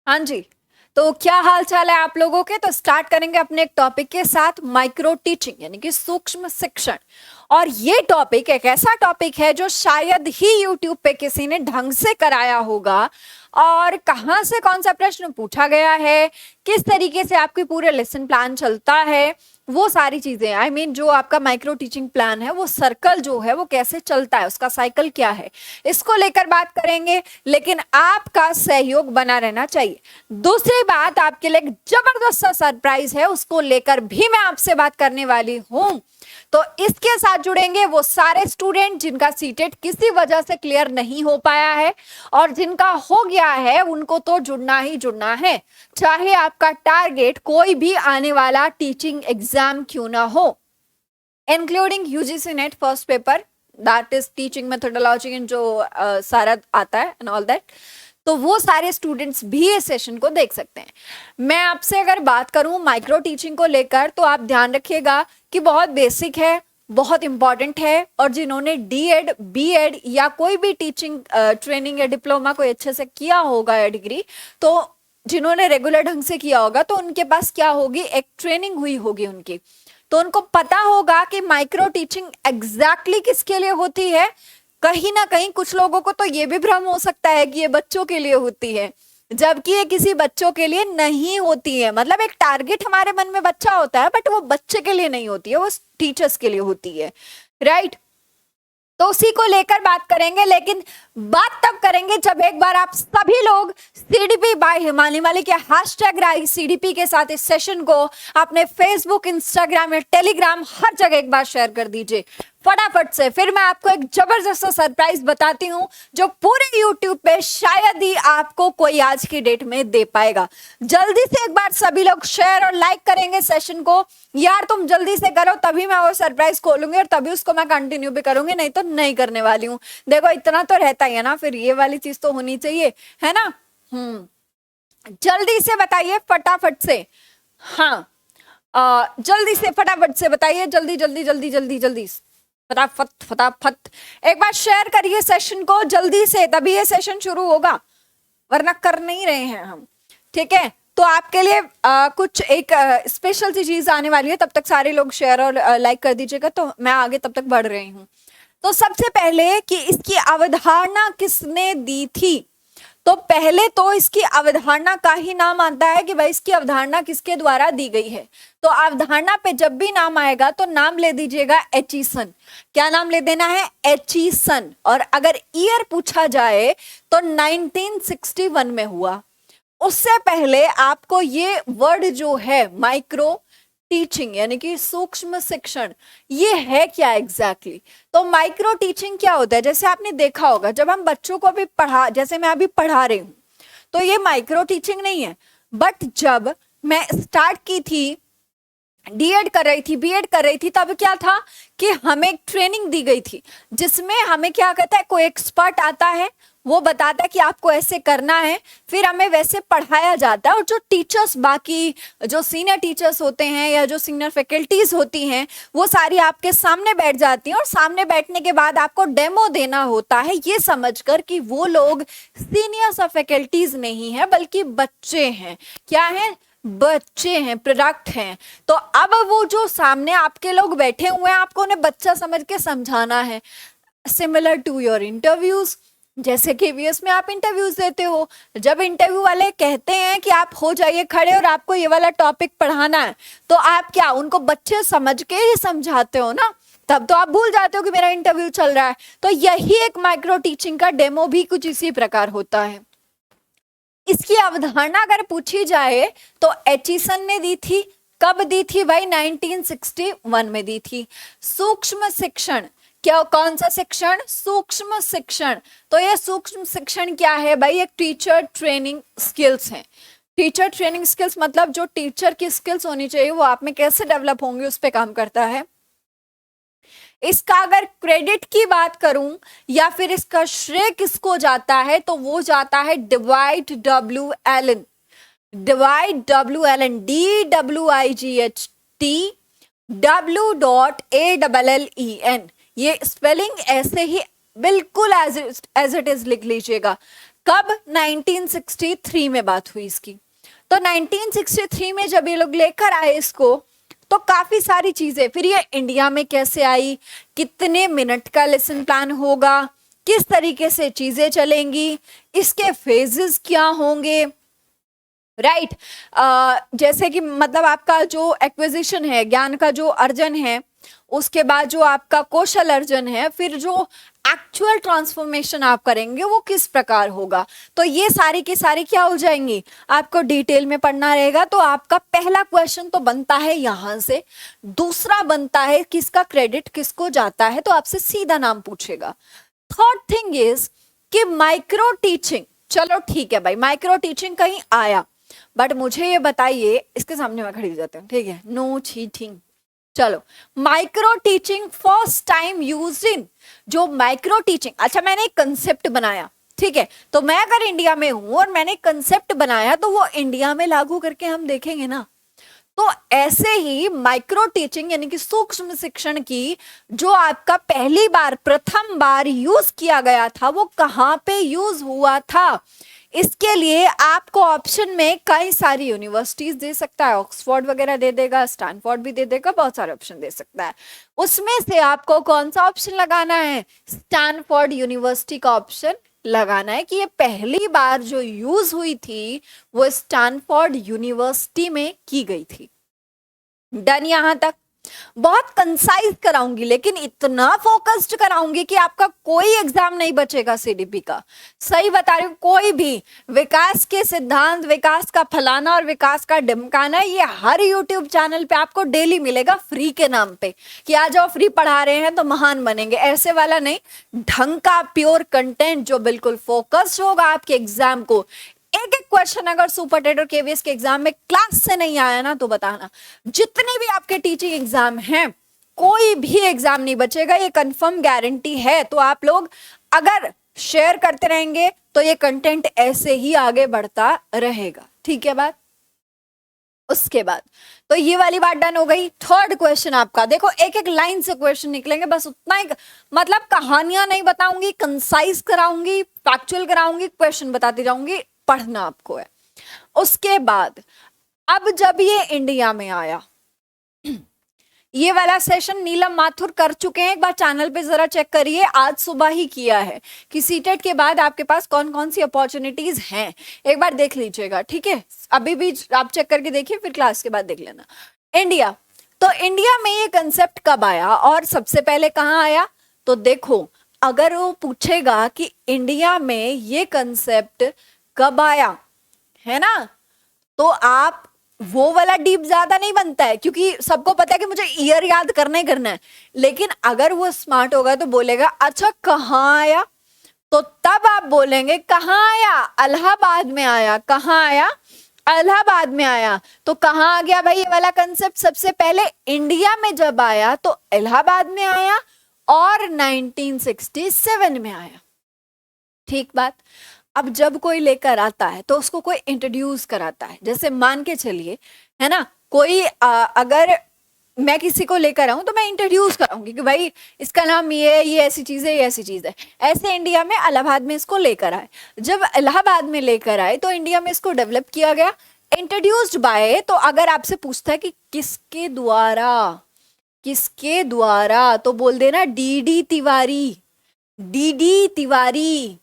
हाँ जी। तो क्या हाल चाल है आप लोगों के। तो स्टार्ट करेंगे अपने एक टॉपिक के साथ, माइक्रो टीचिंग यानी कि सूक्ष्म शिक्षण। और ये टॉपिक एक ऐसा टॉपिक है जो शायद ही यूट्यूब पे किसी ने ढंग से कराया होगा, और कहाँ से कौन सा प्रश्न पूछा गया है, किस तरीके से आपकी पूरे लेसन प्लान चलता है, वो सारी चीजें आई मीन जो आपका माइक्रो टीचिंग प्लान है वो सर्कल जो है वो कैसे चलता है, उसका साइकिल क्या है, इसको लेकर बात करेंगे। लेकिन आपका सहयोग बना रहना चाहिए। दूसरी बात, आपके लिए एक जबरदस्त सा सरप्राइज है, उसको लेकर भी मैं आपसे बात करने वाली हूं। तो इसके साथ जुड़ेंगे वो सारे स्टूडेंट जिनका सीटेट किसी वजह से क्लियर नहीं हो पाया है, और जिनका हो गया है उनको तो जुड़ना ही जुड़ना है, चाहे आपका टारगेट कोई भी आने वाला टीचिंग एग्जाम क्यों ना हो, including UGC net first paper, that is teaching methodology and जो सारा आता है एंड ऑल दैट। तो वो सारे स्टूडेंट्स भी इस सेशन को देख सकते हैं। मैं आपसे अगर बात करूं माइक्रो टीचिंग को लेकर, तो आप ध्यान रखिएगा कि बहुत बेसिक है, बहुत इंपॉर्टेंट है, और जिन्होंने डीएड, बीएड या कोई भी टीचिंग ट्रेनिंग या डिप्लोमा कोई अच्छे से किया होगा या डिग्री, तो जिन्होंने रेगुलर ढंग से किया होगा, तो उनके पास क्या होगी, एक ट्रेनिंग हुई होगी उनकी, तो उनको पता होगा कि माइक्रो टीचिंग एग्जैक्टली किसके लिए होती है। कहीं ना कहीं कुछ लोगों को तो ये भी भ्रम हो सकता है कि ये बच्चों के लिए होती है, जबकि ये किसी बच्चों के लिए नहीं होती है। मतलब एक टारगेट हमारे मन में बच्चा होता है, बट वो बच्चे के लिए नहीं होती है, वो टीचर्स के लिए होती है, राइट। तो उसी को लेकर बात करेंगे, लेकिन बात तब करेंगे जब एक बार आप सभी लोग सीडीपी बाय हिमानी मलिक के हैशटैग राइज सीडीपी के साथ इस सेशन को अपने फेसबुक, इंस्टाग्राम या टेलीग्राम हर जगह एक बार शेयर कर दीजिए फटाफट से। फिर मैं आपको एक जबरदस्त सरप्राइज बताती हूं जो पूरे यूट्यूब पे शायद ही आपको कोई आज की डेट में दे पाएगा। जल्दी से एक बार सभी लोग शेयर और लाइक करेंगे सेशन को। यार तुम जल्दी से करो, तभी मैं वो सरप्राइज खोलूंगी और तभी उसको मैं कंटिन्यू भी करूंगी, नहीं तो नहीं करने वाली हूँ। देखो इतना तो रहता ही है ना, फिर ये वाली चीज तो होनी चाहिए, है ना। जल्दी से बताइए फटाफट से। हाँ, जल्दी से फटाफट से बताइए, जल्दी जल्दी जल्दी जल्दी जल्दी, फटाफट फटाफट एक बार शेयर करिए सेशन को जल्दी से, तभी ये सेशन शुरू होगा, वरना कर नहीं रहे हैं हम, ठीक है। तो आपके लिए कुछ एक स्पेशल सी चीज आने वाली है, तब तक सारे लोग शेयर और लाइक कर दीजिएगा, तो मैं आगे तब तक बढ़ रही हूँ। तो सबसे पहले कि इसकी अवधारणा किसने दी थी, तो पहले तो इसकी अवधारणा का ही नाम आता है कि भाई इसकी अवधारणा किसके द्वारा दी गई है। तो अवधारणा पे जब भी नाम आएगा तो नाम ले दीजिएगा एचिसन। क्या नाम ले देना है, एचिसन। और अगर ईयर पूछा जाए तो 1961 में हुआ। उससे पहले आपको ये वर्ड जो है माइक्रो टीचिंग यानी कि सूक्ष्म शिक्षण, ये है क्या एग्जैक्टली तो माइक्रो टीचिंग क्या होता है, जैसे आपने देखा होगा जब हम बच्चों को भी पढ़ा, जैसे मैं अभी पढ़ा रही हूँ, तो ये माइक्रो टीचिंग नहीं है। बट जब मैं स्टार्ट की थी, डीएड कर रही थी, बीएड कर रही थी, तब क्या था कि हमें एक ट्रेनिंग दी गई थी, जिसमें हमें क्या कहता है, कोई एक्सपर्ट आता है, वो बताता है कि आपको ऐसे करना है, फिर हमें वैसे पढ़ाया जाता है। और जो टीचर्स, बाकी जो सीनियर टीचर्स होते हैं या जो सीनियर फैकल्टीज होती हैं, वो सारी आपके सामने बैठ जाती हैं, और सामने बैठने के बाद आपको डेमो देना होता है, ये समझकर कि वो लोग सीनियर्स और फैकल्टीज नहीं है बल्कि बच्चे हैं। क्या है, बच्चे हैं, प्रोडक्ट हैं। तो अब वो जो सामने आपके लोग बैठे हुए हैं, आपको उन्हें बच्चा समझ के समझाना है। सिमिलर टू योर इंटरव्यूज, जैसे KVS में आप इंटरव्यूज देते हो, जब इंटरव्यू वाले कहते हैं कि आप हो जाइए खड़े और आपको ये वाला टॉपिक पढ़ाना है, तो आप क्या उनको बच्चे समझ के ही समझाते हो ना, तब तो आप भूल जाते हो कि मेरा इंटरव्यू चल रहा है। तो यही एक माइक्रो टीचिंग का डेमो भी कुछ इसी प्रकार होता है। इसकी अवधारणा अगर पूछी जाए तो एचिसन ने दी थी। कब दी थी भाई, 1961 में दी थी। सूक्ष्म शिक्षण, क्या, कौन सा शिक्षण, सूक्ष्म शिक्षण। तो ये सूक्ष्म शिक्षण क्या है भाई, एक टीचर ट्रेनिंग स्किल्स है। टीचर ट्रेनिंग स्किल्स मतलब जो टीचर की स्किल्स होनी चाहिए वो आप में कैसे डेवलप होंगे उस पर काम करता है। इसका अगर क्रेडिट की बात करूं या फिर इसका श्रेय किसको जाता है, तो वो जाता है Dwight W Allen. Dwight W Allen, DWIGHT W.ALLEN। ये स्पेलिंग ऐसे ही बिल्कुल एज इट इज लिख लीजिएगा। कब? 1963 में बात हुई इसकी। तो 1963 में जब ये लोग लेकर आए इसको, तो काफी सारी चीजें, फिर ये इंडिया में कैसे आई, कितने मिनट का लेसन प्लान होगा, किस तरीके से चीजें चलेंगी, इसके फेजेस क्या होंगे, राइट जैसे कि मतलब आपका जो एक्विजिशन है, ज्ञान का जो अर्जन है, उसके बाद जो आपका कौशल अर्जन है, फिर जो एक्चुअल ट्रांसफॉर्मेशन आप करेंगे वो किस प्रकार होगा। तो ये सारी की सारी क्या हो जाएंगी, आपको डिटेल में पढ़ना रहेगा। तो आपका पहला क्वेश्चन तो बनता है यहां से, दूसरा बनता है किसका क्रेडिट किसको जाता है, तो आपसे सीधा नाम पूछेगा। थर्ड थिंग इज कि माइक्रो टीचिंग, चलो ठीक है भाई माइक्रो टीचिंग कहीं आया, बट मुझे ये बताइए, इसके सामने मैं खड़ी हो जाती हूँ, ठीक है, नो चीटिंग। चलो micro teaching first time used in, जो माइक्रो टीचिंग, अच्छा मैंने एक कंसेप्ट बनाया, ठीक है, तो मैं अगर इंडिया में हूं और मैंने कंसेप्ट बनाया तो वो इंडिया में लागू करके हम देखेंगे ना। तो ऐसे ही माइक्रो टीचिंग यानी कि सूक्ष्म शिक्षण की जो आपका पहली बार प्रथम बार यूज किया गया था, वो कहां पे यूज हुआ था, इसके लिए आपको ऑप्शन में कई सारी यूनिवर्सिटीज दे सकता है, ऑक्सफोर्ड वगैरह दे देगा, स्टैनफोर्ड भी दे देगा, बहुत सारे ऑप्शन दे सकता है। उसमें से आपको कौन सा ऑप्शन लगाना है, स्टैनफोर्ड यूनिवर्सिटी का ऑप्शन लगाना है कि ये पहली बार जो यूज हुई थी वो स्टैनफोर्ड यूनिवर्सिटी में की गई थी। डन यहां तक? बहुत कंसाइज कराऊंगी, लेकिन इतना फोकस्ड कराऊंगी कि आपका कोई एग्जाम नहीं बचेगा सीडीपी का। सही बता रही हूँ, कोई भी विकास के सिद्धांत, विकास का फलाना और विकास का ढिमकाना, ये हर यूट्यूब चैनल पे आपको डेली मिलेगा फ्री के नाम पे, कि आ जाओ फ्री पढ़ा रहे हैं तो महान बनेंगे, ऐसे वाला नहीं। ढंग का प्योर कंटेंट जो बिल्कुल फोकस्ड होगा आपके एग्जाम को। एक एक क्वेश्चन अगर सुपर टेट और केवीएस के एग्जाम में क्लास से नहीं आया ना तो बताना। जितने भी आपके टीचिंग एग्जाम हैं, कोई भी एग्जाम नहीं बचेगा, ये कंफर्म गारंटी है। तो आप लोग अगर शेयर करते रहेंगे तो ये कंटेंट ऐसे ही आगे बढ़ता रहेगा, ठीक है बात। उसके बाद तो ये वाली बात डन हो गई। थर्ड क्वेश्चन आपका देखो, एक एक लाइन से क्वेश्चन निकलेंगे, बस उतना ही, मतलब कहानियां नहीं बताऊंगी, कंसाइज कराऊंगी, फैक्चुअल कराऊंगी, क्वेश्चन बताती जाऊंगी, पढ़ना आपको है। उसके बाद अब जब ये इंडिया में आया, ये वाला सेशन नीलम माथुर कर चुके हैं, एक बार चैनल पे जरा चेक करिए, आज सुबह ही किया है कि सीटेट के बाद आपके पास कौन कौन सी अपॉर्चुनिटीज हैं, एक बार देख लीजिएगा, ठीक है। अभी भी आप चेक करके देखिए, फिर क्लास के बाद देख लेना। इंडिया, तो इंडिया में ये कंसेप्ट कब आया और सबसे पहले कहाँ आया, तो देखो अगर वो पूछेगा कि इंडिया में ये कंसेप्ट कब आया, है ना, तो आप वो वाला डीप ज्यादा नहीं बनता है, क्योंकि सबको पता है कि मुझे ईयर याद करना ही करना है। लेकिन अगर वो स्मार्ट होगा तो बोलेगा अच्छा कहाँ आया, तो तब आप बोलेंगे कहाँ आया, इलाहाबाद में आया। कहाँ आया, इलाहाबाद में आया। तो कहाँ आ गया भाई ये वाला कंसेप्ट, सबसे पहले इंडिया में जब आया तो इलाहाबाद में आया और 1967 में आया, ठीक बात। अब जब कोई लेकर आता है तो उसको कोई इंट्रोड्यूस कराता है, जैसे मान के चलिए, है ना, कोई अगर मैं किसी को लेकर आऊं तो मैं इंट्रोड्यूस कराऊंगी कि भाई इसका नाम ये ऐसी चीज है, ये ऐसी चीज है। ऐसे इंडिया में इलाहाबाद में इसको लेकर आए, जब इलाहाबाद में लेकर आए तो इंडिया में इसको डेवलप किया गया, इंट्रोड्यूस्ड बाय। तो अगर आपसे पूछता है कि किसके द्वारा, किसके द्वारा, तो बोल देना डीडी तिवारी, डीडी तिवारी,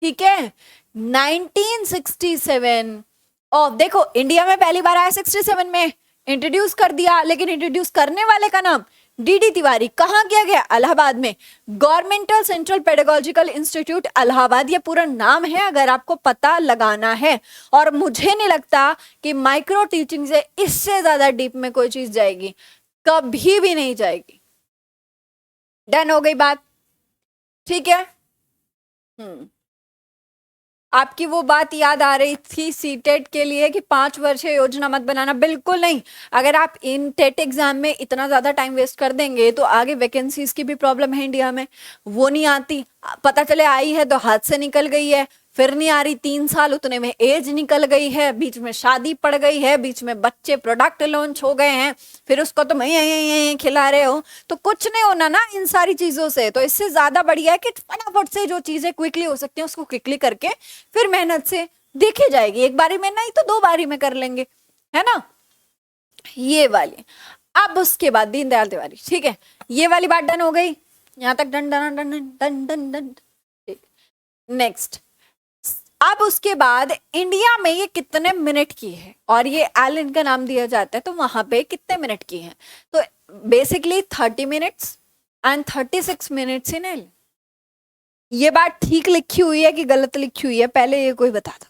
ठीक है। 1967, और देखो इंडिया में पहली बार आया 67 में, इंट्रोड्यूस कर दिया, लेकिन इंट्रोड्यूस करने वाले का नाम डीडी तिवारी। कहाँ किया गया, इलाहाबाद में, governmental central pedagogical institute Allahabad, ये पूरा नाम है, अगर आपको पता लगाना है। और मुझे नहीं लगता कि माइक्रो टीचिंग से इससे ज्यादा डीप में कोई चीज जाएगी, कभी भी नहीं जाएगी। डन हो गई बात, ठीक है। आपकी वो बात याद आ रही थी सीटेट के लिए कि 5 वर्षीय योजना मत बनाना, बिल्कुल नहीं। अगर आप इन टेट एग्जाम में इतना ज्यादा टाइम वेस्ट कर देंगे तो आगे वैकेंसीज की भी प्रॉब्लम है इंडिया में, वो नहीं आती, पता चले आई है तो हाथ से निकल गई है, फिर नहीं आ रही, 3 साल उतने में एज निकल गई है, बीच में शादी पड़ गई है, बीच में बच्चे प्रोडक्ट लॉन्च हो गए हैं, फिर उसको तुम खिला रहे हो, तो कुछ नहीं होना ना इन सारी चीजों से। तो इससे ज्यादा बढ़िया है कि फटाफट से जो चीजें क्विकली हो सकती है उसको क्विकली करके फिर मेहनत से देखी जाएगी, एक बारी में नहीं तो 2 बारी में कर लेंगे, है ना। ये वाली, अब उसके बाद दीनदयाल तिवारी, ठीक है, ये वाली बात डन हो गई, यहां तक done done done done done done. Next, अब उसके बाद इंडिया में ये कितने मिनट की है और ये एलन का नाम दिया जाता है, तो वहां पे कितने मिनट की है, तो basically 30 minutes and 36 minutes in L. ये बात ठीक लिखी हुई है कि गलत लिखी हुई है, पहले ये कोई बता दो,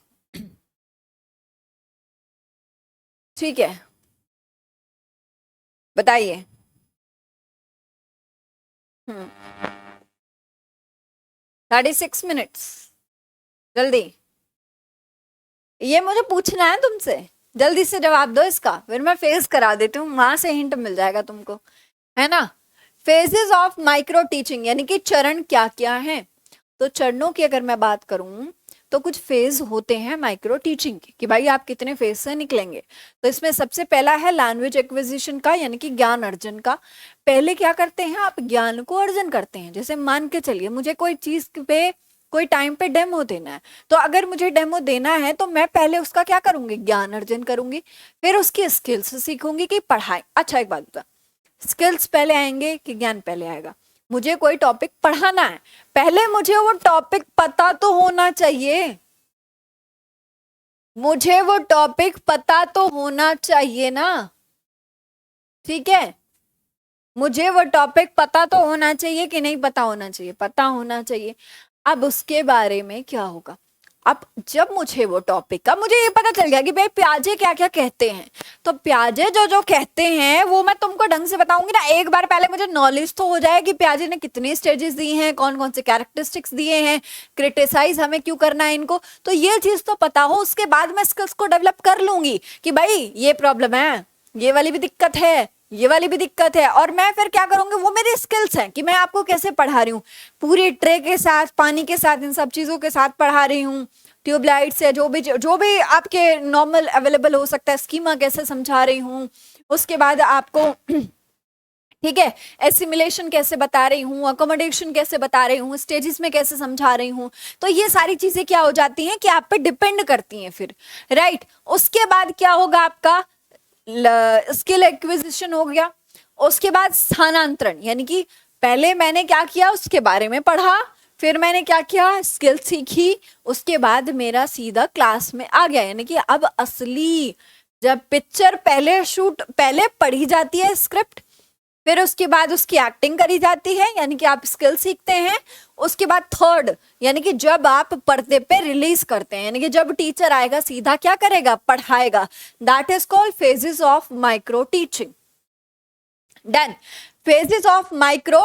ठीक है, बताइए। 36 मिनट्स, जल्दी, ये मुझे पूछना है तुमसे, जल्दी से जवाब दो इसका, फिर मैं फेज करा देती हूँ, वहां से हिंट मिल जाएगा तुमको, है ना। फेजेस ऑफ माइक्रो टीचिंग, यानी कि चरण क्या क्या हैं, तो चरणों की अगर मैं बात करूं तो कुछ फेज होते हैं माइक्रो टीचिंग के, कि भाई आप कितने फेज से निकलेंगे। तो इसमें सबसे पहला है लैंग्वेज एक्विजिशन का, यानी कि ज्ञान अर्जन का। पहले क्या करते हैं, आप ज्ञान को अर्जन करते हैं। जैसे मान के चलिए मुझे कोई चीज पे कोई टाइम पे डेमो देना है, तो अगर मुझे डेमो देना है तो मैं पहले उसका क्या करूंगी, ज्ञान अर्जन करूंगी, फिर उसकी स्किल्स सीखूंगी कि पढ़ाई। अच्छा एक बात बता, स्किल्स पहले आएंगे कि ज्ञान पहले आएगा? मुझे कोई टॉपिक पढ़ाना है, पहले मुझे वो टॉपिक पता तो होना चाहिए, मुझे वो टॉपिक पता तो होना चाहिए ना, ठीक है, मुझे वो टॉपिक पता तो होना चाहिए कि नहीं पता होना चाहिए, पता होना चाहिए। अब उसके बारे में क्या होगा, अब जब मुझे वो टॉपिक का मुझे ये पता चल गया कि भाई प्याजे क्या क्या कहते हैं, तो प्याजे जो जो कहते हैं वो मैं तुमको ढंग से बताऊंगी ना। एक बार पहले मुझे नॉलेज तो हो जाए कि प्याजे ने कितनी स्टेजेस दी हैं, कौन कौन से कैरेक्टरिस्टिक्स दिए हैं, क्रिटिसाइज हमें क्यों करना है इनको, तो ये चीज तो पता हो, उसके बाद मैं स्किल्स को डेवलप कर लूंगी कि भाई ये प्रॉब्लम है, ये वाली भी दिक्कत है, ये वाली भी दिक्कत है, और मैं फिर क्या करूंगी, वो मेरी स्किल्स हैं कि मैं आपको कैसे पढ़ा रही हूँ, पूरी ट्रे के साथ, पानी के साथ, इन सब चीजों के साथ पढ़ा रही हूँ, ट्यूबलाइट्स है, जो भी आपके नॉर्मल अवेलेबल हो सकता है, स्कीमा कैसे समझा रही हूँ, उसके बाद आपको ठीक है एसिमिलेशन कैसे बता रही हूँ, अकोमोडेशन कैसे बता रही हूँ, स्टेजेस में कैसे समझा रही हूँ, तो ये सारी चीजें क्या हो जाती हैं कि आप पे डिपेंड करती हैं फिर, राइट। उसके बाद क्या होगा, आपका स्किल एक्विजिशन हो गया। उसके बाद स्थानांतरण, यानी कि पहले मैंने क्या किया, उसके बारे में पढ़ा, फिर मैंने क्या किया, स्किल सीखी, उसके बाद मेरा सीधा क्लास में आ गया, यानी कि अब असली जब पिक्चर पहले पढ़ी जाती है स्क्रिप्ट, फिर उसके बाद उसकी एक्टिंग करी जाती है, यानी कि आप स्किल सीखते हैं। उसके बाद थर्ड, यानी कि जब आप पर्दे पे रिलीज करते हैं, यानी कि जब टीचर आएगा सीधा क्या करेगा, पढ़ाएगा, that is called phases of micro teaching. Done, phases of micro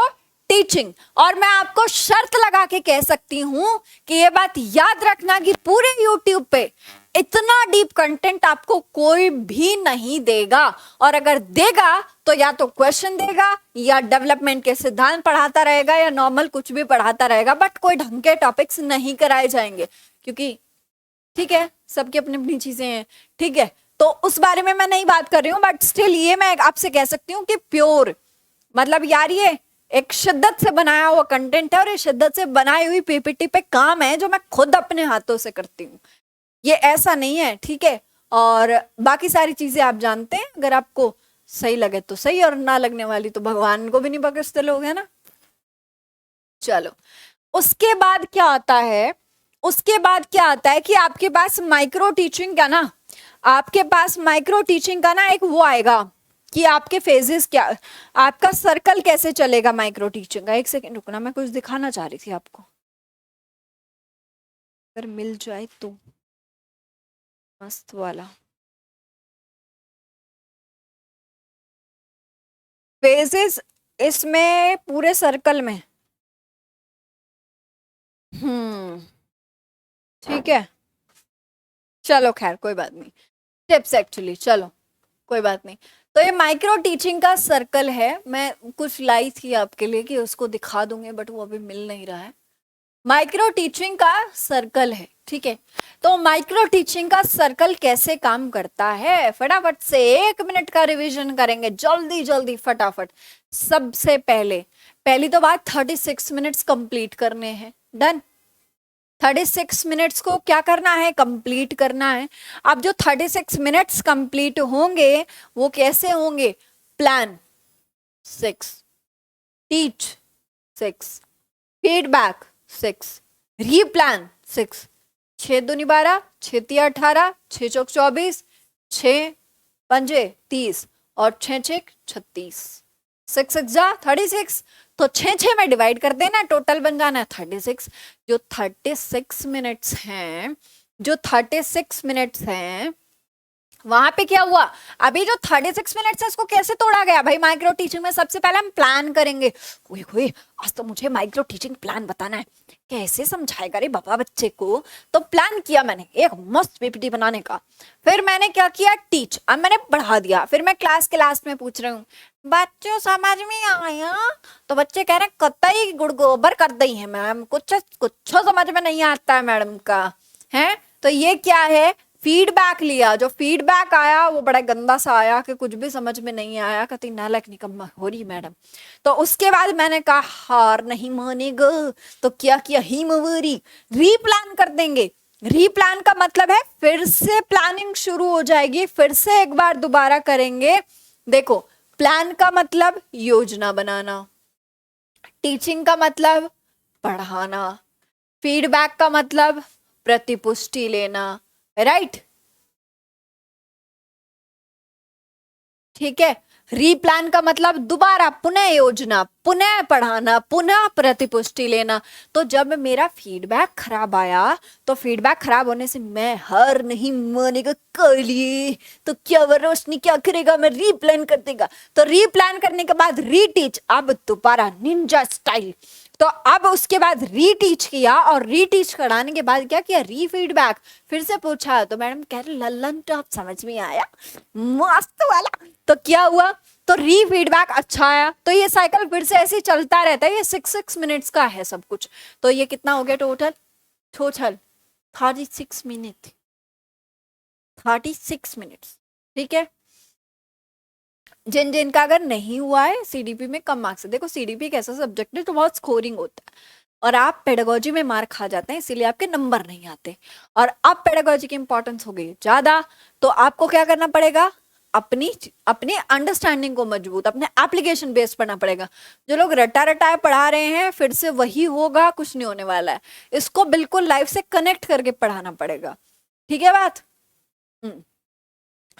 teaching. और मैं आपको शर्त लगा के कह सकती हूं कि ये बात याद रखना कि पूरे YouTube पे इतना डीप कंटेंट आपको कोई भी नहीं देगा, और अगर देगा तो या तो क्वेश्चन देगा, या डेवलपमेंट के सिद्धांत पढ़ाता रहेगा, या नॉर्मल कुछ भी पढ़ाता रहेगा, बट कोई ढंग के टॉपिक्स नहीं कराए जाएंगे, क्योंकि ठीक है सबकी अपनी अपनी चीजें हैं, ठीक है, तो उस बारे में मैं नहीं बात कर रही हूँ, बट स्टिल ये मैं आपसे कह सकती हूँ कि प्योर मतलब यार ये एक शिद्दत से बनाया हुआ कंटेंट है, और ये शिद्दत से बनाई हुई पीपीटी पे काम है जो मैं खुद अपने हाथों से करती हूँ, ये ऐसा नहीं है, ठीक है। और बाकी सारी चीजें आप जानते हैं, अगर आपको सही लगे तो सही, और ना लगने वाली तो भगवान को भी नहीं बख्शते लोग, है ना। चलो उसके बाद क्या आता है, उसके बाद क्या आता है कि आपके पास माइक्रो टीचिंग का ना, आपके पास माइक्रो टीचिंग का ना एक वो आएगा कि आपके फेजेस क्या, आपका सर्कल कैसे चलेगा माइक्रो टीचिंग का। एक सेकंड रुकना, मैं कुछ दिखाना चाह रही थी आपको, अगर मिल जाए तो मस्त वाला फेजेस इसमें पूरे सर्कल में, ठीक है, चलो खैर कोई बात नहीं, टिप्स एक्चुअली, चलो कोई बात नहीं। तो ये माइक्रो टीचिंग का सर्कल है, मैं कुछ लाई थी आपके लिए कि उसको दिखा दूंगे, बट वो अभी मिल नहीं रहा है। माइक्रो टीचिंग का सर्कल है, ठीक है, तो माइक्रो टीचिंग का सर्कल कैसे काम करता है, फटाफट से 1 मिनट का रिवीजन करेंगे, जल्दी जल्दी फटाफट। सबसे पहली तो बात 36 मिनट्स कंप्लीट करने हैं, डन। 36 मिनट्स को क्या करना है, कंप्लीट करना है। अब जो 36 मिनट्स कंप्लीट होंगे वो कैसे होंगे, प्लान 6, टीच 6, फीडबैक 6, रीप्लान 6, 6 दूनी 12, 6 तिया 18, 6 चौक 24, 6 पंजे 30 और 6 छेक 36, 6 6 जा 36, तो 6 में डिवाइड कर देना, टोटल बन जाना है 36। जो 36 मिनट्स हैं, जो 36 मिनट्स हैं वहां पे क्या हुआ, अभी जो 36 मिनट्स है इसको कैसे तोड़ा गया भाई, माइक्रो टीचिंग में सबसे पहले हम प्लान करेंगे। ओए आज तो मुझे माइक्रो टीचिंग प्लान बताना है, कैसे समझाएगा रे बाबा बच्चे को। तो प्लान किया मैंने एक मस्त पीपीटी बनाने का, फिर मैंने क्या किया, टीच, अब मैंने बढ़ा दिया। फिर मैं क्लास के लास्ट में पूछ रही हूँ बच्चों समझ में आया, तो बच्चे कह रहे हैं कतई गुड़ गोबर कर दी है मैम, कुछ समझ में नहीं आता है मैडम का है। तो ये क्या है, फीडबैक लिया, जो फीडबैक आया वो बड़ा गंदा सा आया कि कुछ भी समझ में नहीं आया, कहती नालायक निकम्मा हो रही मैडम। तो उसके बाद मैंने कहा हार नहीं मानेगा, तो क्या किया, हिमवरी रीप्लान कर देंगे। रीप्लान का मतलब है फिर से प्लानिंग शुरू हो जाएगी, फिर से एक बार दोबारा करेंगे। देखो प्लान का मतलब योजना बनाना, टीचिंग का मतलब पढ़ाना, फीडबैक का मतलब प्रतिपुष्टि लेना, राइट ठीक है। रीप्लान का मतलब दोबारा पुनः योजना, पुनः पढ़ाना, पुनः प्रतिपुष्टि लेना। तो जब मेरा फीडबैक खराब आया, तो फीडबैक खराब होने से मैं हार नहीं मानेगा काली, तो क्या वो रोशनी क्या करेगा, मैं रीप्लान कर देगा। तो रीप्लान करने के बाद रीटीच, अब दोबारा निंजा स्टाइल। तो अब उसके बाद रीटीच किया, और रीटीच कराने के बाद क्या किया, रीफीडबैक, फिर से पूछा, तो मैडम कह रहे लल्लन टॉप समझ में आया, मस्त वाला। तो क्या हुआ, तो रीफीडबैक अच्छा आया। तो ये साइकिल फिर से ऐसे ही चलता रहता है, ये 6 मिनट्स का है सब कुछ। तो ये कितना हो गया टोटल 36 मिनट, 36 मिनट्स, ठीक है। जिनका अगर नहीं हुआ है सीडीपी में कम मार्क्स है, देखो सीडीपी एक ऐसा सब्जेक्ट है जो बहुत स्कोरिंग होता है, और आप पेडागोजी में मार्क खा जाते हैं, इसीलिए आपके नंबर नहीं आते। और अब पेडागोजी की इंपॉर्टेंस हो गई ज्यादा, तो आपको क्या करना पड़ेगा, अपनी अंडरस्टैंडिंग को मजबूत, अपने एप्लीकेशन बेस्ड पढ़ना पड़ेगा। जो लोग रटा रटाए पढ़ा रहे हैं फिर से वही होगा, कुछ नहीं होने वाला है। इसको बिल्कुल लाइफ से कनेक्ट करके पढ़ाना पड़ेगा, ठीक है बात।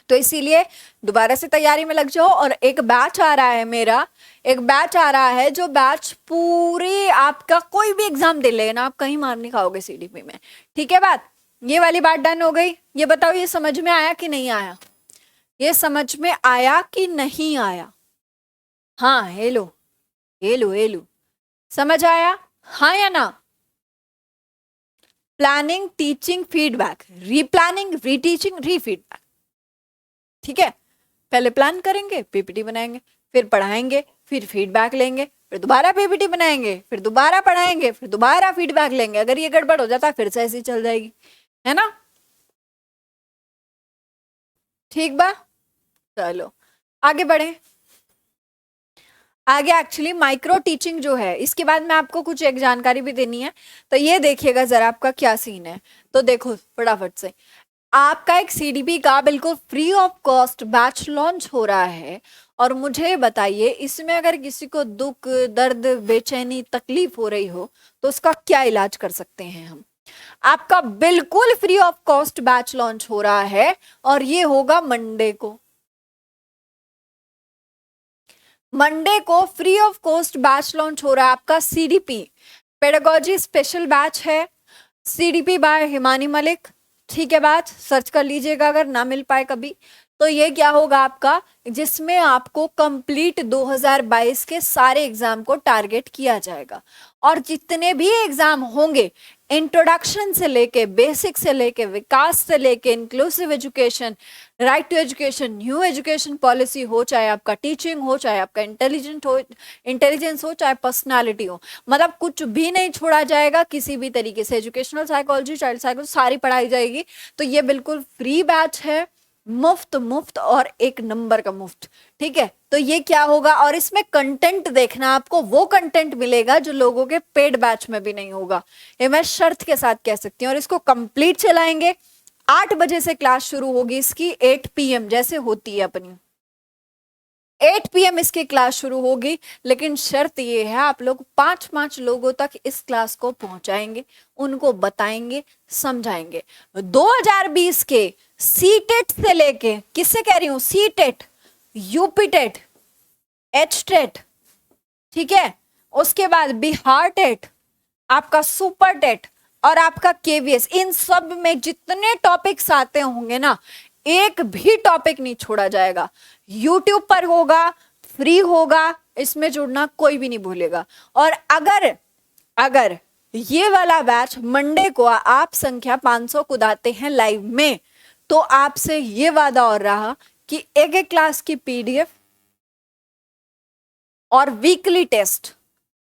तो इसीलिए दोबारा से तैयारी में लग जाओ। और एक बैच आ रहा है मेरा, एक बैच आ रहा है जो बैच पूरी आपका कोई भी एग्जाम दे लेना, आप कहीं मार नहीं खाओगे सीडीपी में, ठीक है बात। ये वाली बात डन हो गई। ये बताओ ये समझ में आया कि नहीं आया, ये समझ में आया कि नहीं आया, हाँ हेलो हेलो हेलो, समझ आया हाँ या ना। प्लानिंग, टीचिंग, फीडबैक, रीप्लानिंग, रीटीचिंग, रीफीडबैक, ठीक है। पहले प्लान करेंगे, पीपीटी बनाएंगे, फिर पढ़ाएंगे, फिर फीडबैक लेंगे, फिर दोबारा पीपीटी बनाएंगे, फिर दोबारा पढ़ाएंगे, फिर दोबारा फीडबैक लेंगे। अगर ये गड़बड़ हो जाता है फिर से ऐसी चल जाएगी, है ना, ठीक बा। चलो आगे बढ़े। आगे एक्चुअली माइक्रो टीचिंग जो है, इसके बाद मैं आपको कुछ एक जानकारी भी देनी है, तो ये देखिएगा जरा आपका क्या सीन है। तो देखो फटाफट से, आपका एक सीडीपी का बिल्कुल free of cost batch launch हो रहा है। और मुझे बताइए इसमें अगर किसी को दुख दर्द बेचैनी तकलीफ हो रही हो तो उसका क्या इलाज कर सकते हैं हम। आपका बिल्कुल free of cost batch launch हो रहा है, और ये होगा मंडे को। मंडे को free of cost batch launch हो रहा है आपका सीडीपी पेडागोजी स्पेशल बैच है, सीडीपी बाय हिमानी मलिक, ठीक है बात, सर्च कर लीजिएगा अगर ना मिल पाए कभी। तो ये क्या होगा आपका, जिसमें आपको कंप्लीट 2022 के सारे एग्जाम को टारगेट किया जाएगा, और जितने भी एग्जाम होंगे इंट्रोडक्शन से लेके बेसिक से लेके विकास से लेके inclusive education right to education, new education policy हो, चाहे आपका टीचिंग हो, चाहे आपका इंटेलिजेंस हो, चाहे पर्सनालिटी हो, मतलब कुछ भी नहीं छोड़ा जाएगा किसी भी तरीके से। एजुकेशनल साइकोलॉजी, चाइल्ड साइकोलॉजी सारी पढ़ाई जाएगी। तो ये बिल्कुल फ्री बैच है, मुफ्त मुफ्त और एक नंबर का मुफ्त। ठीक है, तो ये क्या होगा, और इसमें कंटेंट देखना, आपको वो कंटेंट मिलेगा जो लोगों के पेड बैच में भी नहीं होगा, ये मैं शर्त के साथ कह सकती हूँ। और इसको कंप्लीट चलाएंगे। 8 बजे से क्लास शुरू होगी इसकी, 8 PM जैसे होती है अपनी, 8 PM इसकी क्लास शुरू होगी। लेकिन शर्त ये है, आप लोग 5 लोगों तक इस क्लास को पहुंचाएंगे, उनको बताएंगे, समझाएंगे। 2020 के सीटेट से लेके, किससे कह रही हूं, सीटेट, यूपीटेट, एचटेट, ठीक है, उसके बाद बिहार टेट, आपका सुपर टेट और आपका केवीएस, इन सब में जितने टॉपिक्स आते होंगे ना, एक भी टॉपिक नहीं छोड़ा जाएगा। यूट्यूब पर होगा, फ्री होगा, इसमें जुड़ना कोई भी नहीं भूलेगा। और अगर अगर ये वाला बैच मंडे को आप संख्या 500 कुदाते हैं लाइव में, तो आपसे ये वादा और रहा कि एक एक क्लास की PDF और वीकली टेस्ट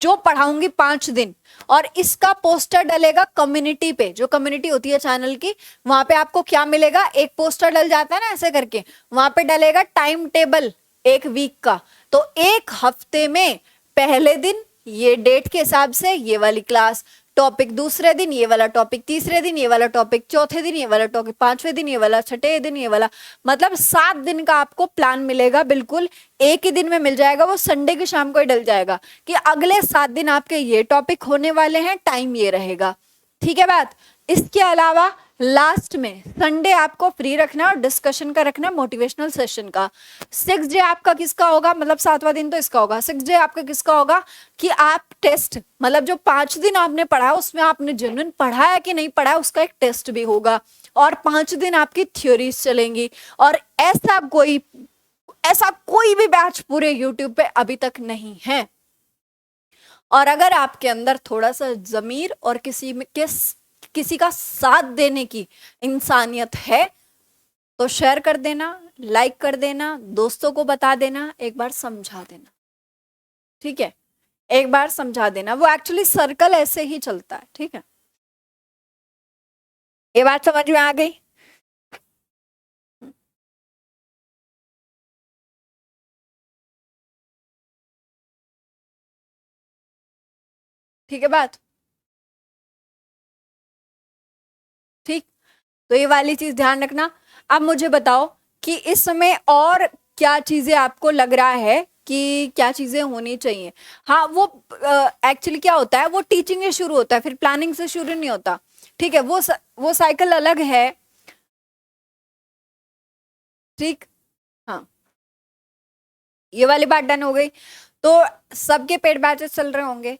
जो पढ़ाऊंगी 5 दिन, और इसका पोस्टर डलेगा कम्युनिटी पे, जो कम्युनिटी होती है चैनल की, वहां पे आपको क्या मिलेगा, एक पोस्टर डल जाता है ना ऐसे करके, वहां पे डलेगा टाइम टेबल एक वीक का। तो एक हफ्ते में पहले दिन ये डेट के हिसाब से ये वाली क्लास, टॉपिक दूसरे दिन ये वाला टॉपिक, तीसरे दिन ये वाला टॉपिक, चौथे दिन ये वाला टॉपिक, पांचवें दिन ये वाला, छठे दिन ये वाला, मतलब 7 दिन का आपको प्लान मिलेगा। बिल्कुल एक ही दिन में मिल जाएगा, वो संडे की शाम को ही डल जाएगा कि अगले 7 दिन आपके ये टॉपिक होने वाले हैं, टाइम ये रहेगा। ठीक है बात। इसके अलावा लास्ट में संडे आपको फ्री रखना और डिस्कशन का रखना, मोटिवेशनल सेशन का। 6 डे आपका किसका होगा, मतलब 7वां दिन तो इसका होगा। 6 डे आपका किसका होगा कि आप टेस्ट, मतलब जो 5 दिन आपने पढ़ा उसमें आपने जेन्युइन पढ़ा है कि नहीं पढ़ा है, उसका एक टेस्ट भी होगा। और 5 दिन आपकी थ्योरीज चलेंगी। और ऐसा कोई भी बैच पूरे यूट्यूब पे अभी तक नहीं है। और अगर आपके अंदर थोड़ा सा जमीर और किसी का साथ देने की इंसानियत है, तो शेयर कर देना, लाइक कर देना, दोस्तों को बता देना, एक बार समझा देना। ठीक है, एक बार समझा देना, वो एक्चुअली सर्कल ऐसे ही चलता है। ठीक है, ये बात समझ में आ गई। ठीक है बात, ठीक। तो ये वाली चीज ध्यान रखना। अब मुझे बताओ कि इस समय और क्या चीजें आपको लग रहा है कि क्या चीजें होनी चाहिए। हाँ, वो एक्चुअली क्या होता है, वो टीचिंग से शुरू होता है, फिर प्लानिंग से शुरू नहीं होता। ठीक है, वो साइकिल अलग है। ठीक। हाँ, ये वाली बात डन हो गई। तो सबके पेड बैचेस चल रहे होंगे।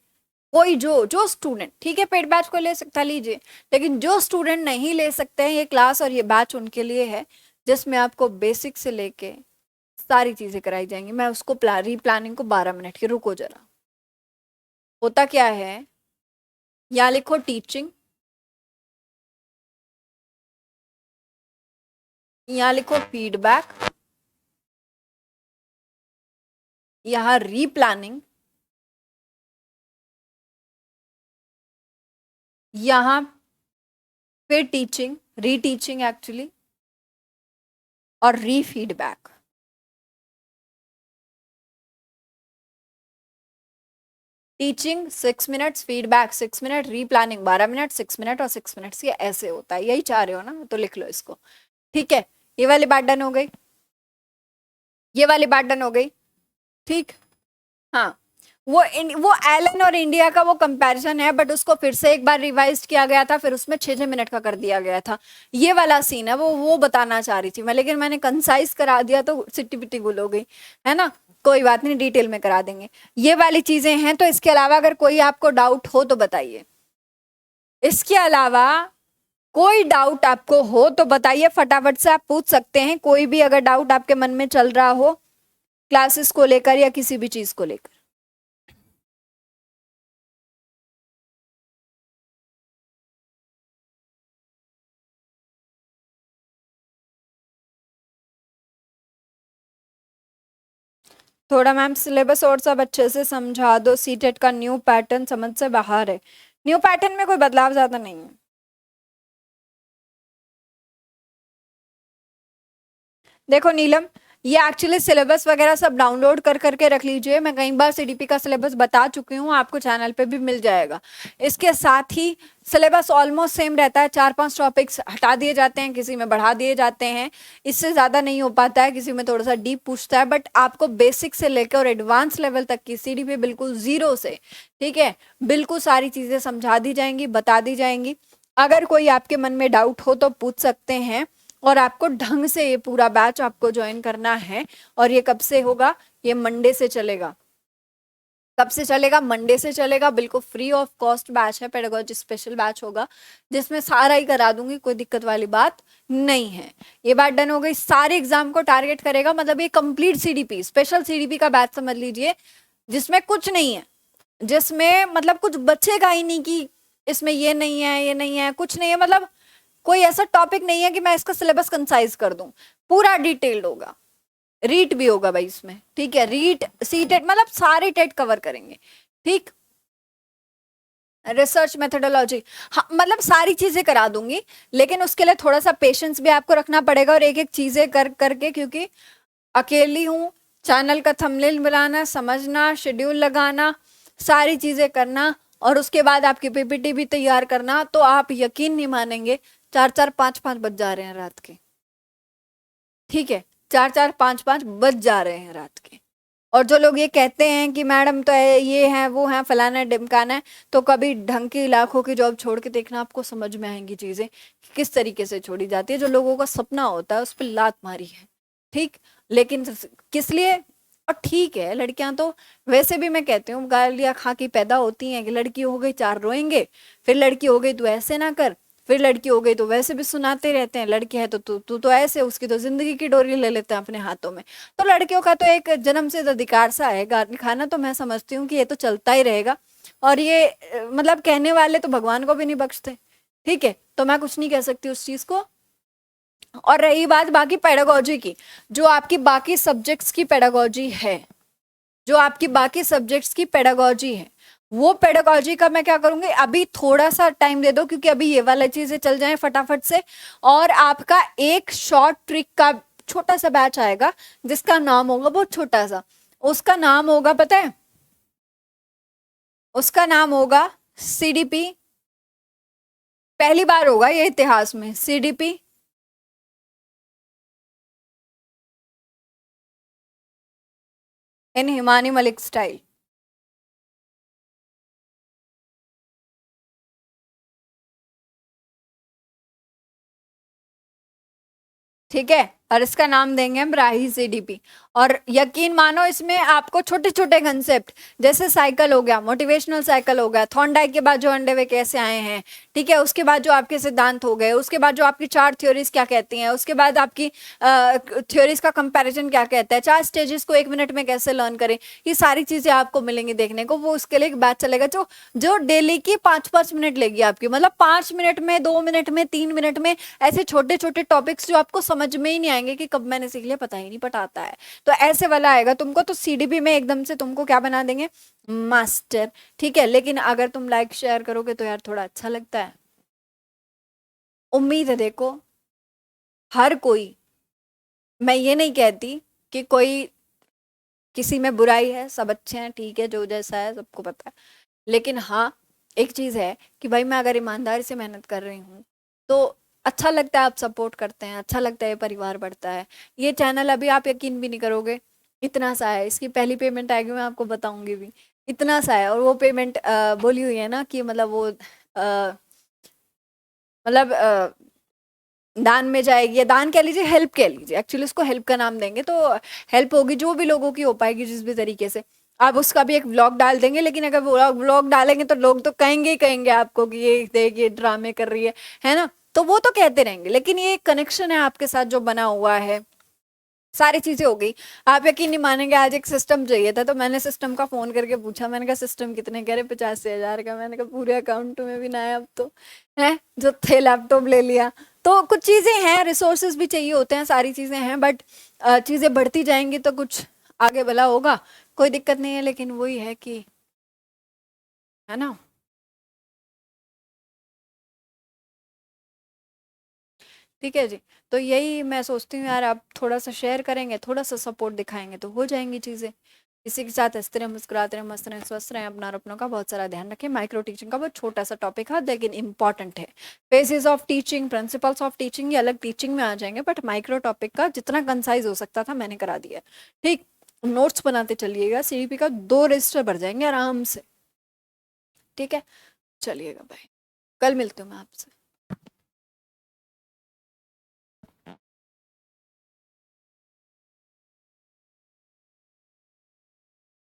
कोई जो जो स्टूडेंट, ठीक है, पेड बैच को ले सकता लीजिए, लेकिन जो स्टूडेंट नहीं ले सकते हैं, ये क्लास और ये बैच उनके लिए है, जिसमें आपको बेसिक से लेके सारी चीजें कराई जाएंगी। मैं उसको री प्लानिंग को 12 मिनट की, रुको जरा। होता क्या है, यहाँ लिखो टीचिंग, यहाँ लिखो फीडबैक, यहाँ रीप्लानिंग, यहाँ फिर टीचिंग, रीटीचिंग एक्चुअली, और री feedback. Teaching 6 minutes, feedback 6 minute, replanning 12 minute, 6 minute और 6 मिनट्स, ये ऐसे होता है। यही चाह रहे हो ना, तो लिख लो इसको। ठीक है, ये वाली बात डन हो गई, ये वाली बात डन हो गई। ठीक। हाँ, वो एलन और इंडिया का वो कंपैरिजन है, बट उसको फिर से एक बार रिवाइज किया गया था, फिर उसमें 6-6 मिनट का कर दिया गया था। ये वाला सीन है, वो बताना चाह रही थी मैं, लेकिन मैंने कंसाइज करा दिया तो सिट्टी पिट्टी गुल हो गई, है ना। कोई बात नहीं, डिटेल में करा देंगे। ये वाली चीजें हैं। तो इसके अलावा अगर कोई आपको डाउट हो तो बताइए। इसके अलावा कोई डाउट आपको हो तो बताइए, फटाफट से आप पूछ सकते हैं, कोई भी अगर डाउट आपके मन में चल रहा हो क्लासेस को लेकर या किसी भी चीज को लेकर। थोड़ा मैम सिलेबस और सब अच्छे से समझा दो, सीटेट का न्यू पैटर्न समझ से बाहर है। न्यू पैटर्न में कोई बदलाव ज्यादा नहीं है। देखो नीलम, ये एक्चुअली सिलेबस वगैरह सब डाउनलोड कर करके रख लीजिए, मैं कई बार सीडीपी का सिलेबस बता चुकी हूँ, आपको चैनल पे भी मिल जाएगा। इसके साथ ही सिलेबस ऑलमोस्ट सेम रहता है, 4-5 टॉपिक्स हटा दिए जाते हैं, किसी में बढ़ा दिए जाते हैं, इससे ज़्यादा नहीं हो पाता है, किसी में थोड़ा सा डीप पूछता है, बट आपको बेसिक से लेकर और एडवांस लेवल तक की सीडीपी बिल्कुल जीरो से, ठीक है, बिल्कुल सारी चीज़ें समझा दी जाएंगी, बता दी जाएंगी। अगर कोई आपके मन में डाउट हो तो पूछ सकते हैं, और आपको ढंग से ये पूरा बैच आपको ज्वाइन करना है। और ये कब से होगा? ये मंडे से चलेगा। कब से चलेगा? मंडे से चलेगा। बिल्कुल फ्री ऑफ कॉस्ट बैच है, पेडागोजी स्पेशल बैच होगा, जिसमें सारा ही करा दूंगी, कोई दिक्कत वाली बात नहीं है। ये बात डन हो गई। सारे एग्जाम को टारगेट करेगा, मतलब ये कंप्लीट सीडीपी, स्पेशल सीडीपी का बैच समझ लीजिए, जिसमें कुछ नहीं है, जिसमें मतलब कुछ बचेगा ही नहीं कि इसमें ये नहीं है, ये नहीं है, कुछ नहीं है, मतलब कोई ऐसा टॉपिक नहीं है कि मैं इसका सिलेबस कंसाइज कर दूं, पूरा डिटेल्ड होगा। रीट भी होगा भाई इसमें, ठीक है, रीट, सी टेट, मतलब सारे टेट कवर करेंगे, ठीक। रिसर्च मेथोडोलॉजी, हाँ मतलब सारी चीजें करा दूंगी, लेकिन उसके लिए थोड़ा सा पेशेंस भी आपको रखना पड़ेगा, और एक एक चीजें कर करके, क्योंकि अकेली हूँ, चैनल का थंबनेल बनाना, समझना, शेड्यूल लगाना, सारी चीजें करना, और उसके बाद आपकी पीपीटी भी तैयार करना, तो आप यकीन नहीं मानेंगे, 4-4, 5-5 बज जा रहे हैं रात के, ठीक है, 4-4, 5-5 बज जा रहे हैं रात के। और जो लोग ये कहते हैं कि मैडम तो ये है, वो है, फलाना है, ढिमकाना है, तो कभी ढंग की लाखों की जॉब छोड़ के देखना, आपको समझ में आएंगी चीजें किस तरीके से छोड़ी जाती है। जो लोगों का सपना होता है उस पर लात मारी है, ठीक, लेकिन किस लिए? और ठीक है, लड़कियां तो वैसे भी मैं कहती हूँ गालियां खा के पैदा होती हैं, कि लड़की हो गई 4 रोएंगे, फिर लड़की हो गई तो ऐसे ना कर, फिर लड़की हो गई तो वैसे भी सुनाते रहते हैं, लड़की है तो तू तो ऐसे, उसकी तो जिंदगी की डोरी ले लेते हैं अपने हाथों में। तो लड़कियों का तो एक जन्म से अधिकार सा है गाली खाना, तो मैं समझती हूँ कि ये तो चलता ही रहेगा, और ये मतलब कहने वाले तो भगवान को भी नहीं बख्शते, ठीक है, तो मैं कुछ नहीं कह सकती उस चीज को। और रही बात बाकी पेडागोजी की, जो आपकी बाकी सब्जेक्ट्स की पेडागोजी है, जो आपकी बाकी सब्जेक्ट्स की पेडागोजी है, वो पेडागोजी का मैं क्या करूंगी, अभी थोड़ा सा टाइम दे दो, क्योंकि अभी ये वाला चीजें चल जाए फटाफट से, और आपका एक शॉर्ट ट्रिक का छोटा सा बैच आएगा, जिसका नाम होगा, बहुत छोटा सा, उसका नाम होगा, पता है, उसका नाम होगा सीडीपी, पहली बार होगा ये इतिहास में, सीडीपी इन हिमानी मलिक स्टाइल। ठीक है, और इसका नाम देंगे हम राही सीडीपी। और यकीन मानो इसमें आपको छोटे छोटे कंसेप्ट, जैसे साइकिल हो गया, मोटिवेशनल साइकिल हो गया, थॉर्नडाइक के बाद जो अंडे वे कैसे आए हैं, ठीक है, उसके बाद जो आपके सिद्धांत हो गए, उसके बाद जो आपकी 4 थ्योरीज क्या कहती हैं, उसके बाद आपकी थ्योरीज का कंपैरिजन क्या कहता है, 4 स्टेजेस को 1 मिनट में कैसे लर्न करें, ये सारी चीजें आपको मिलेंगी देखने को। वो उसके लिए एक बैच चलेगा, जो जो डेली की 5-5 मिनट लेगी आपकी, मतलब 5 मिनट में, 2 मिनट में, 3 मिनट में, ऐसे छोटे छोटे टॉपिक्स जो आपको समझ में ही नहीं आएंगे कि कब मैंने सीख लिया, पता ही नहीं पटाता है, तो ऐसे वाला आएगा तुमको। तो सीडीपी में एकदम से तुमको क्या बना देंगे, मास्टर, ठीक है। लेकिन अगर तुम लाइक शेयर करोगे तो यार थोड़ा अच्छा लगता है। उम्मीद है, देखो हर कोई, मैं ये नहीं कहती कि कोई किसी में बुराई है, सब अच्छे हैं, ठीक है, जो जैसा है सबको पता है, लेकिन हाँ एक चीज है कि भाई मैं अगर ईमानदारी से मेहनत कर रही हूँ तो अच्छा लगता है, आप सपोर्ट करते हैं, अच्छा लगता है, परिवार बढ़ता है। ये चैनल अभी आप यकीन भी नहीं करोगे, इतना सा है, इसकी पहली पेमेंट आएगी, मैं आपको बताऊंगी भी, इतना सा है। और वो पेमेंट बोली हुई है ना कि मतलब वो मतलब दान में जाएगी, या दान कह लीजिए, हेल्प कह लीजिए, एक्चुअली उसको हेल्प का नाम देंगे, तो हेल्प होगी जो भी लोगों की हो पाएगी जिस भी तरीके से। आप उसका भी एक व्लॉग डाल देंगे, लेकिन अगर व्लॉग डालेंगे तो लोग तो कहेंगे ही कहेंगे आपको कि ये देख, ये ड्रामे कर रही है ना, तो वो तो कहते रहेंगे, लेकिन ये कनेक्शन है आपके साथ जो बना हुआ है, सारी चीजें हो गई। आप यकीन नहीं मानेंगे, आज एक सिस्टम चाहिए था, तो मैंने सिस्टम का फोन करके पूछा, मैंने कहा सिस्टम कितने, कह रहे 85,000 का। मैंने कहा पूरे अकाउंट में भी ना है अब तो, है जो थे लैपटॉप ले लिया। तो कुछ चीजें हैं, रिसोर्सेज भी चाहिए होते हैं, सारी चीजें हैं, बट चीजें बढ़ती जाएंगी तो कुछ आगे भला होगा, कोई दिक्कत नहीं है, लेकिन वही है कि, है ना। ठीक है जी। तो यही मैं सोचती हूँ यार, आप थोड़ा सा शेयर करेंगे, थोड़ा सा सपोर्ट दिखाएंगे तो हो जाएंगी चीज़ें। इसी के साथ हंसते रहे, मुस्कुराते रहे, मस्त रहे, स्वस्थ रहे, अपना और अपनों का बहुत सारा ध्यान रखें। माइक्रो टीचिंग का बहुत छोटा सा टॉपिक है लेकिन इंपॉर्टेंट है। Phases of teaching, principles of teaching, ये अलग टीचिंग में आ जाएंगे, बट माइक्रो टॉपिक का जितना कंसाइज हो सकता था मैंने करा दिया। ठीक, नोट्स बनाते चलिएगा, सीडीपी का 2 रजिस्टर भर जाएंगे आराम से। ठीक है, चलिएगा भाई, कल मिलती हूँ मैं आपसे।